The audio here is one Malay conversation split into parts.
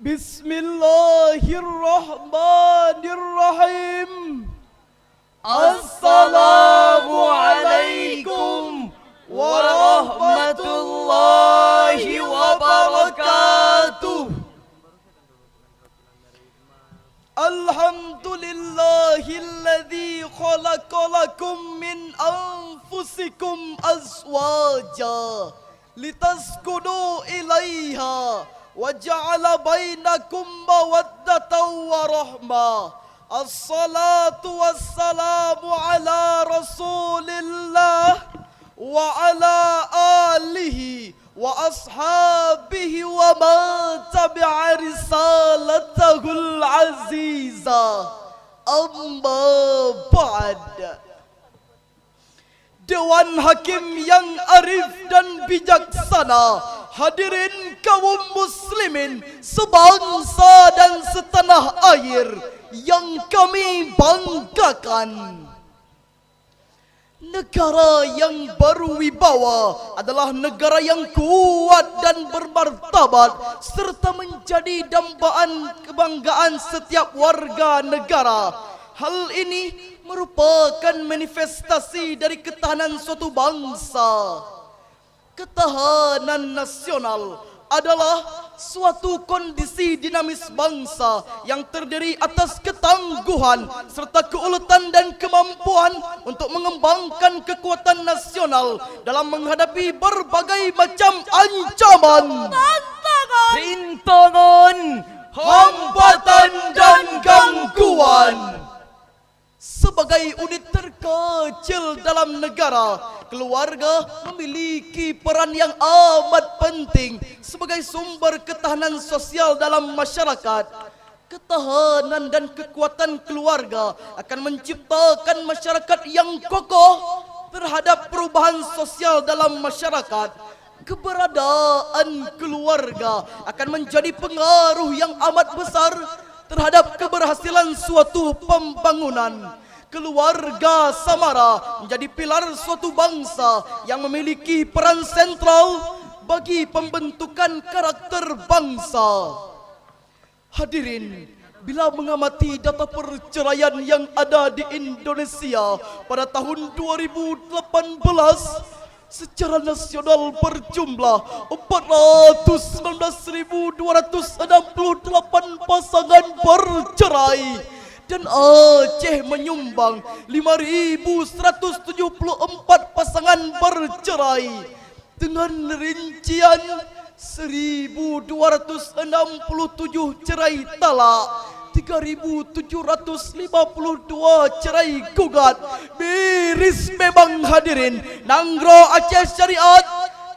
Bismillahirrahmanirrahim. Assalamualaikum warahmatullahi wabarakatuh. Alhamdulillahilladzi khalaqalakum min anfusikum azwaja litaskunu ilaiha wa ja'ala bainakum mawaddatan wa rahmah. Assalatu wassalamu ala Rasulillah wa ala alihi wa ashabihi wa man tabi'a risalatahul azizah. Amma ba'd. Dewan Hakim yang arif dan bijaksana, hadirin kaum muslimin sebangsa dan setanah air yang kami banggakan. Negara yang berwibawa adalah negara yang kuat dan bermartabat serta menjadi dambaan kebanggaan setiap warga negara. Hal ini merupakan manifestasi dari ketahanan suatu bangsa. Ketahanan nasional adalah suatu kondisi dinamis bangsa yang terdiri atas ketangguhan serta keuletan dan kemampuan untuk mengembangkan kekuatan nasional dalam menghadapi berbagai macam ancaman, rintangan, hambatan dan gangguan. Sebagai unit terkecil dalam negara, keluarga memiliki peran yang amat penting sebagai sumber ketahanan sosial dalam masyarakat. Ketahanan dan kekuatan keluarga akan menciptakan masyarakat yang kokoh terhadap perubahan sosial dalam masyarakat. Keberadaan keluarga akan menjadi pengaruh yang amat besar terhadap keberhasilan suatu pembangunan. Keluarga Samara menjadi pilar suatu bangsa yang memiliki peran sentral bagi pembentukan karakter bangsa. Hadirin, bila mengamati data perceraian yang ada di Indonesia pada tahun 2018, secara nasional berjumlah 419.268 pasangan bercerai dan Aceh menyumbang 5.174 pasangan bercerai dengan rincian 1.267 cerai talak, 3.752 cerai gugat. Miris memang hadirin, Nanggroe Aceh Syariat,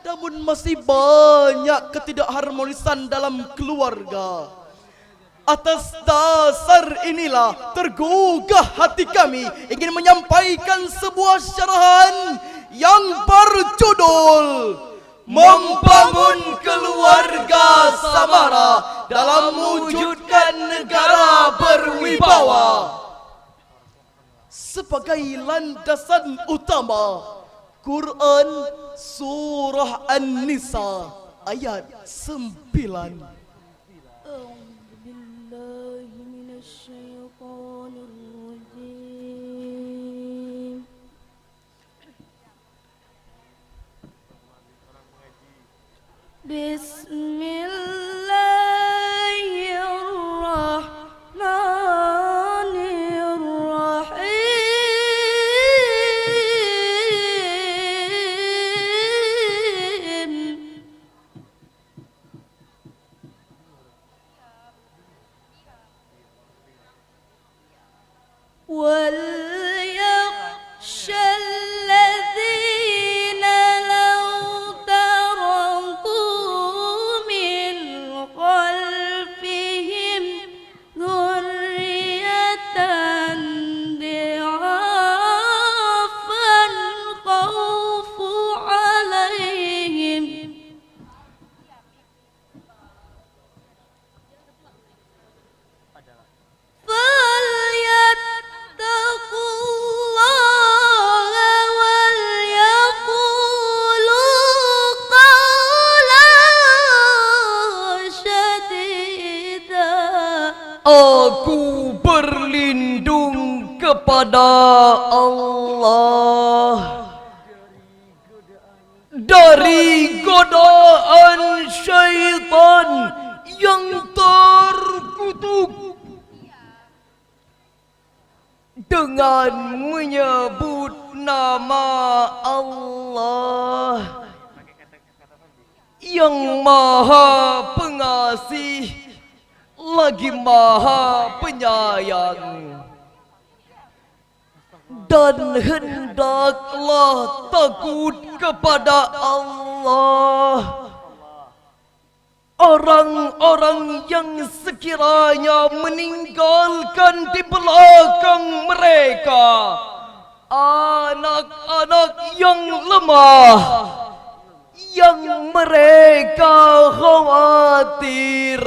namun masih banyak ketidakharmonisan dalam keluarga. Atas dasar inilah tergugah hati kami ingin menyampaikan sebuah syarahan yang berjudul Membangun Keluarga Samara dalam mewujudkan negara berwibawa. Sebagai landasan utama, Quran Surah An-Nisa ayat 9. Bismillahirrahmanirrahim. Aku berlindung kepada Allah dari godaan syaitan yang terkutuk dengan menyebut nama Allah yang Maha Pengasih lagi Maha Penyayang. Dan hendaklah takut kepada Allah orang-orang yang sekiranya meninggalkan di belakang mereka anak-anak yang lemah, yang mereka khawatir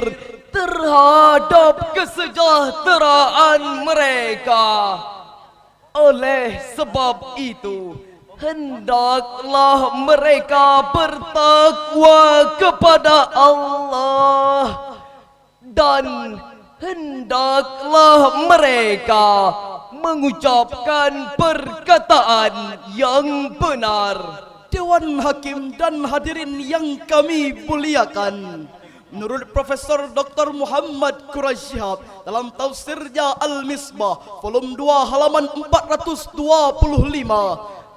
terhadap kesejahteraan mereka. Oleh sebab itu, hendaklah mereka bertakwa kepada Allah dan hendaklah mereka mengucapkan perkataan yang benar. Dewan Hakim dan hadirin yang kami muliakan, menurut Profesor Dr. Muhammad Quraisy Shihab dalam tafsirnya Al-Misbah volume 2 halaman 425,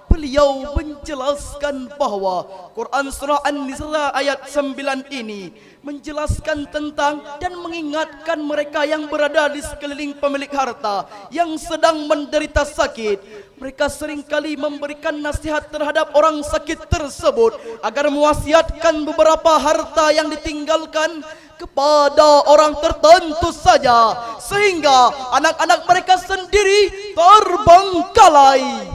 beliau menjelaskan bahawa Quran surah An-Nisa ayat 9 ini menjelaskan tentang dan mengingatkan mereka yang berada di sekeliling pemilik harta yang sedang menderita sakit. Mereka seringkali memberikan nasihat terhadap orang sakit tersebut agar mewasiatkan beberapa harta yang ditinggalkan kepada orang tertentu saja, sehingga anak-anak mereka sendiri terbengkalai.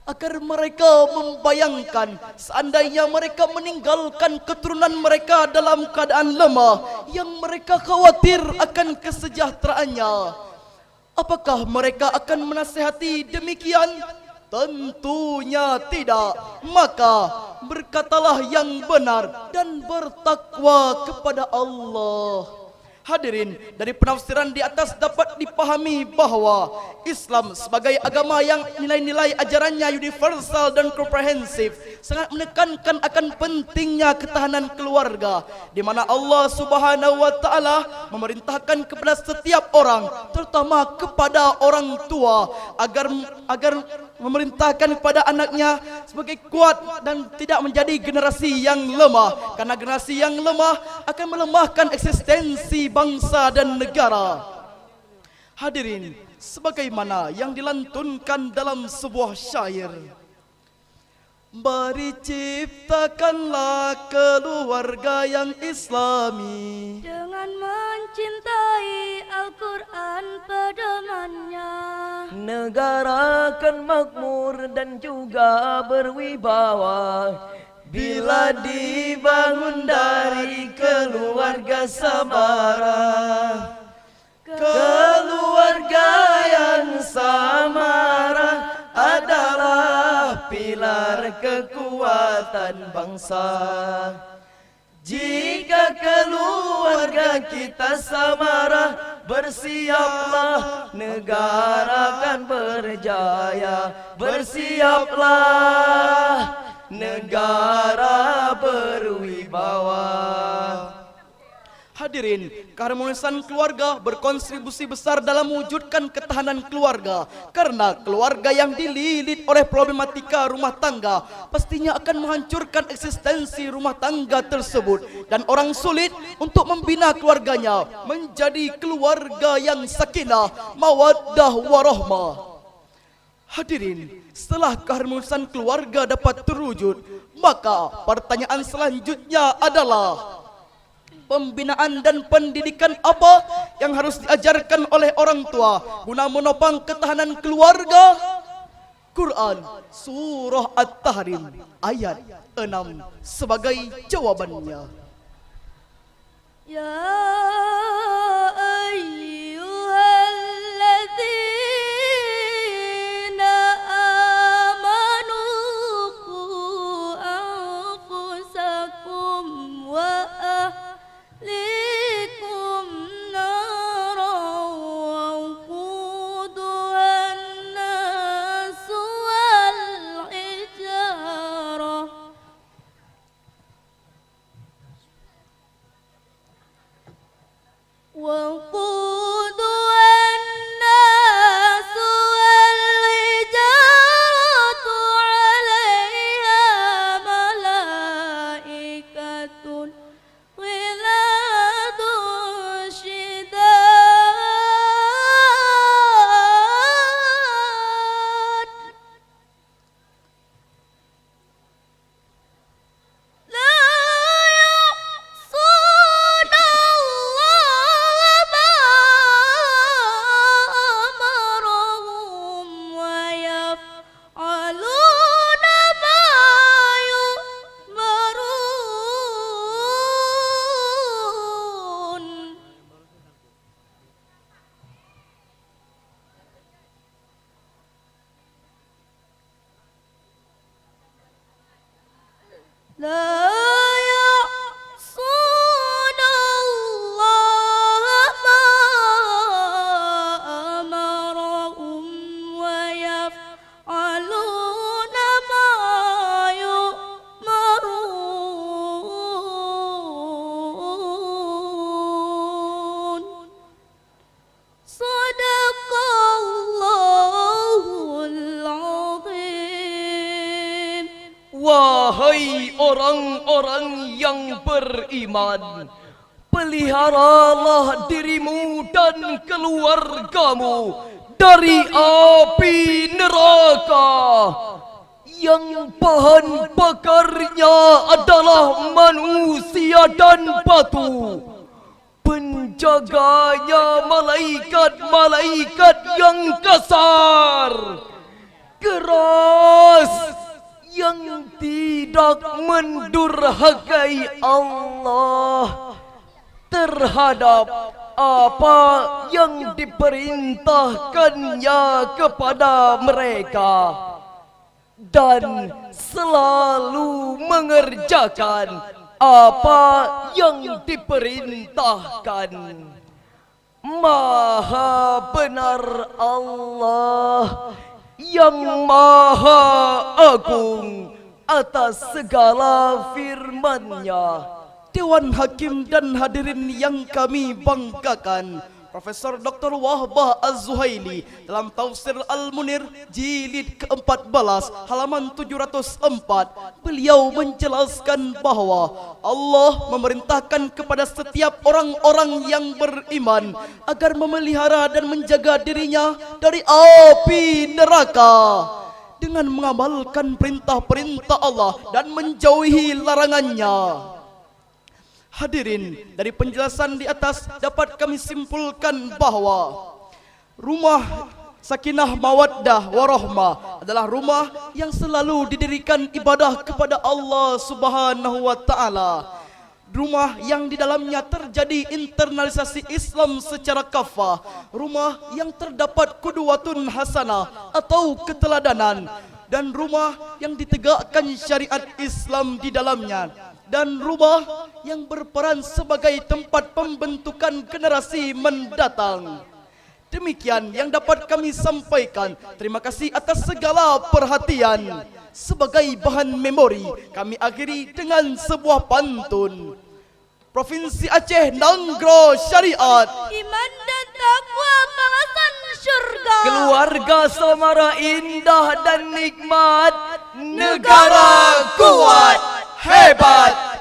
Agar mereka membayangkan seandainya mereka meninggalkan keturunan mereka dalam keadaan lemah yang mereka khawatir akan kesejahteraannya, apakah mereka akan menasihati demikian? Tentunya tidak. Maka berkatalah yang benar dan bertakwa kepada Allah. Hadirin, dari penafsiran di atas dapat dipahami bahawa Islam sebagai agama yang nilai-nilai ajarannya universal dan komprehensif sangat menekankan akan pentingnya ketahanan keluarga, di mana Allah Subhanahu wa taala memerintahkan kepada setiap orang, terutama kepada orang tua, agar memerintahkan kepada anaknya sebagai kuat dan tidak menjadi generasi yang lemah, karena generasi yang lemah akan melemahkan eksistensi bangsa dan negara. Hadirin, sebagaimana yang dilantunkan dalam sebuah syair, mari ciptakanlah keluarga yang Islami dengan mencintai Al-Quran pedomannya. Negara akan makmur dan juga berwibawa bila dibangun dari keluarga samara. Keluarga yang samara adalah pilar kekuatan bangsa. Jika keluarga kita samara, bersiaplah negara akan berjaya. Bersiaplah negara berwibawa. Hadirin, keharmonisan keluarga berkontribusi besar dalam mewujudkan ketahanan keluarga, karena keluarga yang dililit oleh problematika rumah tangga pastinya akan menghancurkan eksistensi rumah tangga tersebut, dan orang sulit untuk membina keluarganya menjadi keluarga yang sakinah, mawaddah warahmah. Hadirin, setelah keharmonisan keluarga dapat terwujud, maka pertanyaan selanjutnya adalah pembinaan dan pendidikan apa yang harus diajarkan oleh orang tua guna menopang ketahanan keluarga? Quran Surah At-Tahrim ayat 6 sebagai jawabannya. Ya ayyuhalladzina amanu qu anfusakum wa ahlikum nara لا يعصون الله ما أمرهم ويفعلون ما يؤمرون صدق الله العظيم. Wahai orang-orang yang beriman, peliharalah dirimu dan keluargamu dari api neraka yang bahan bakarnya adalah manusia dan batu. Penjaganya malaikat-malaikat yang kasar, keras, yang tidak mendurhakai Allah terhadap apa yang diperintahkannya kepada mereka, dan selalu mengerjakan apa yang diperintahkan. Maha benar Allah yang Maha Agung atas segala firman-Nya. Dewan Hakim dan hadirin yang kami banggakan, Profesor Dr. Wahbah Az-Zuhaili dalam Tafsir Al-Munir jilid ke-14 halaman 704, beliau menjelaskan bahawa Allah memerintahkan kepada setiap orang-orang yang beriman agar memelihara dan menjaga dirinya dari api neraka dengan mengamalkan perintah-perintah Allah dan menjauhi larangannya. Hadirin, dari penjelasan di atas dapat kami simpulkan bahawa rumah Sakinah Mawaddah Warahmah adalah rumah yang selalu didirikan ibadah kepada Allah Subhanahu wa taala. Rumah yang di dalamnya terjadi internalisasi Islam secara kafah, rumah yang terdapat qudwatun hasanah atau keteladanan, dan rumah yang ditegakkan syariat Islam di dalamnya, dan rumah yang berperan sebagai tempat pembentukan generasi mendatang. Demikian yang dapat kami sampaikan. Terima kasih atas segala perhatian. Sebagai bahan memori, kami akhiri dengan sebuah pantun. Provinsi Aceh Nanggro Syariat, Iman dan takwa balasan syurga. Keluarga Samara indah dan nikmat, negara kuat, hebat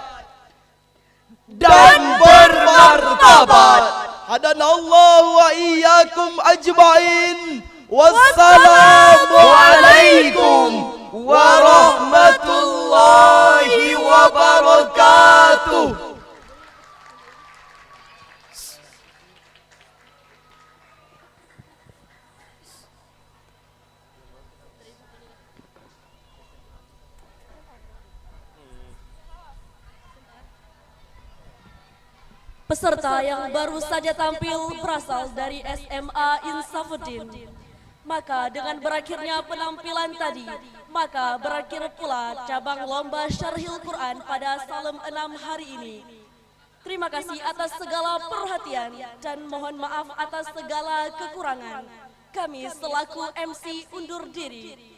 dan bermartabat. hadanallahu wa iyyakum ajmain. Wassalamualaikum warahmatullahi wabarakatuh. Peserta yang baru saja tampil berasal dari SMA Insafuddin. Maka dengan berakhirnya penampilan tadi, maka berakhir pula cabang lomba Syarhil Quran pada Salem 6 hari ini. Terima kasih atas segala perhatian dan mohon maaf atas segala kekurangan. Kami selaku MC undur diri.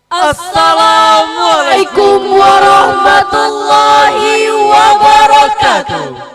Assalamualaikum warahmatullahi wabarakatuh.